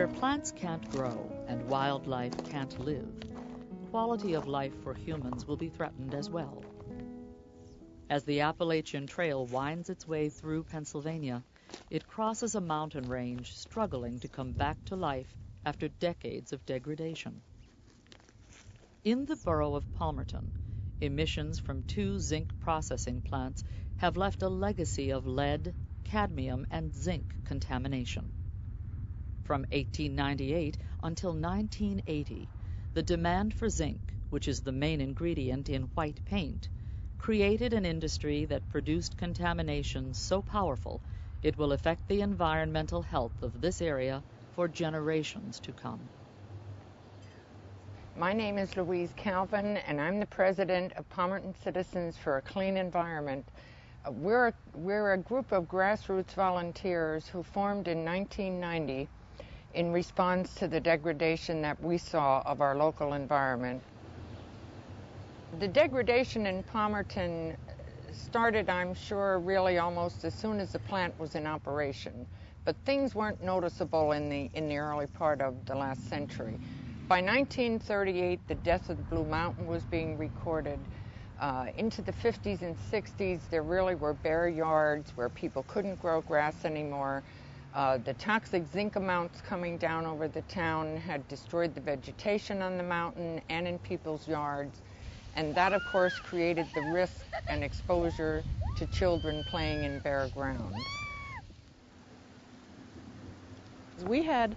Where plants can't grow and wildlife can't live, quality of life for humans will be threatened as well. As the Appalachian Trail winds its way through Pennsylvania, it crosses a mountain range struggling to come back to life after decades of degradation. In the borough of Palmerton, emissions from 2 zinc processing plants have left a legacy of lead, cadmium, and zinc contamination. From 1898 until 1980, the demand for zinc, which is the main ingredient in white paint, created an industry that produced contamination so powerful it will affect the environmental health of this area for generations to come. My name is Louise Calvin, and I'm the president of Palmerton Citizens for a Clean Environment. We're a group of grassroots volunteers who formed in 1990 in response to the degradation that we saw of our local environment. The degradation in Palmerton started, I'm sure, really almost as soon as the plant was in operation, but things weren't noticeable in the early part of the last century. By 1938, the death of the Blue Mountain was being recorded. Into the 50s and 60s, there really were bare yards where people couldn't grow grass anymore. The toxic zinc amounts coming down over the town had destroyed the vegetation on the mountain and in people's yards. And that, of course, created the risk and exposure to children playing in bare ground. We had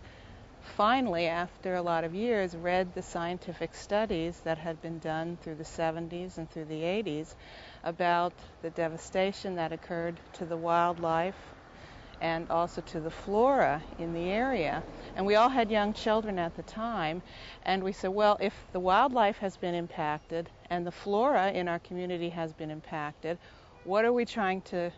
finally, after a lot of years, read the scientific studies that had been done through the 70s and through the 80s about the devastation that occurred to the wildlife and also to the flora in the area. And we all had young children at the time, and we said, well, if the wildlife has been impacted and the flora in our community has been impacted, what are we trying to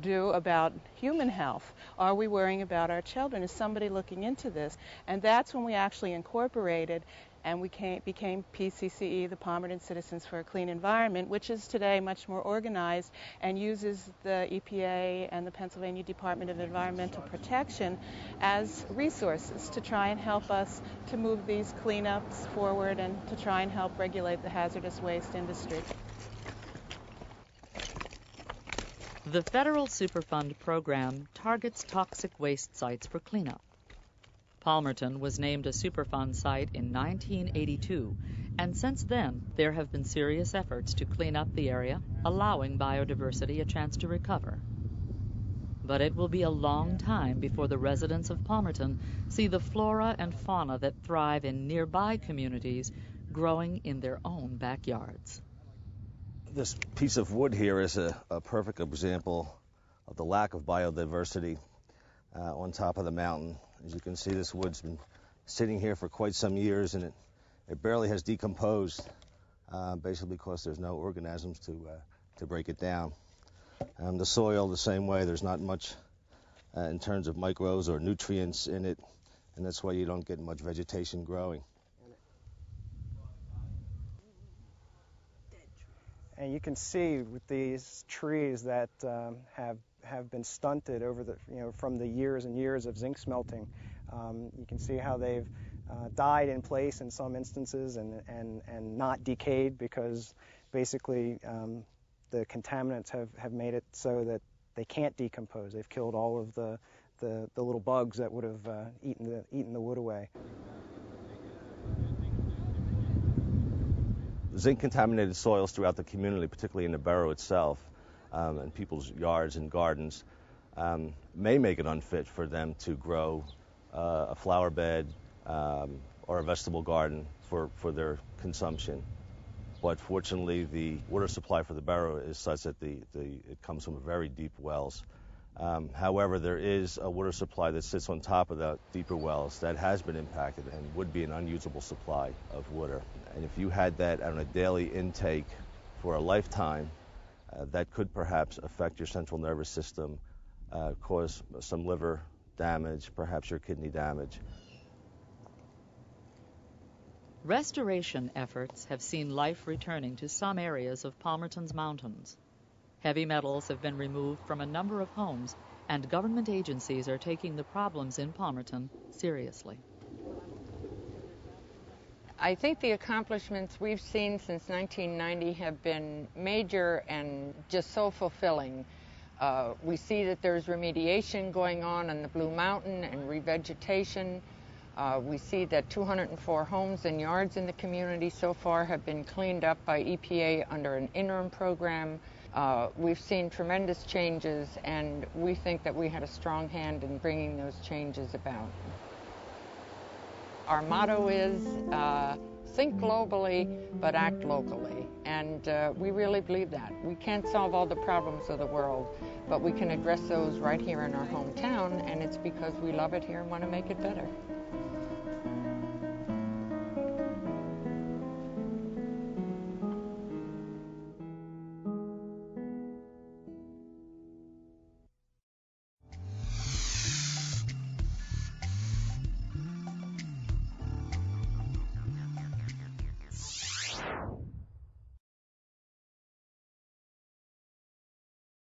do about human health? Are we worrying about our children? Is somebody looking into this? And that's when we actually incorporated and we became PCCE, the Palmerton Citizens for a Clean Environment, which is today much more organized and uses the EPA and the Pennsylvania Department of Environmental Protection as resources to try and help us to move these cleanups forward and to try and help regulate the hazardous waste industry. The federal Superfund program targets toxic waste sites for cleanup. Palmerton was named a Superfund site in 1982, and since then there have been serious efforts to clean up the area, allowing biodiversity a chance to recover. But it will be a long time before the residents of Palmerton see the flora and fauna that thrive in nearby communities growing in their own backyards. This piece of wood here is a perfect example of the lack of biodiversity on top of the mountain. As you can see, this wood's been sitting here for quite some years, and it barely has decomposed, basically because there's no organisms to break it down. The soil, the same way, there's not much in terms of microbes or nutrients in it, and that's why you don't get much vegetation growing. And you can see with these trees that have been stunted over the, from the years and years of zinc smelting. You can see how they've died in place in some instances and not decayed because basically the contaminants have made it so that they can't decompose. They've killed all of the little bugs that would have eaten the wood away. Zinc-contaminated soils throughout the community, particularly in the borough itself, and people's yards and gardens, may make it unfit for them to grow a flower bed or a vegetable garden for their consumption. But fortunately, the water supply for the borough is such that it comes from very deep wells. However, there is a water supply that sits on top of the deeper wells that has been impacted and would be an unusable supply of water. And if you had that on a daily intake for a lifetime, that could perhaps affect your central nervous system, cause some liver damage, perhaps your kidney damage. Restoration efforts have seen life returning to some areas of Palmerton's mountains. Heavy metals have been removed from a number of homes, and government agencies are taking the problems in Palmerton seriously. I think the accomplishments we've seen since 1990 have been major and just so fulfilling. We see that there's remediation going on the Blue Mountain and revegetation. We see that 204 homes and yards in the community so far have been cleaned up by EPA under an interim program. We've seen tremendous changes, and we think that we had a strong hand in bringing those changes about. Our motto is think globally, but act locally. And we really believe that. We can't solve all the problems of the world, but we can address those right here in our hometown, and it's because we love it here and want to make it better.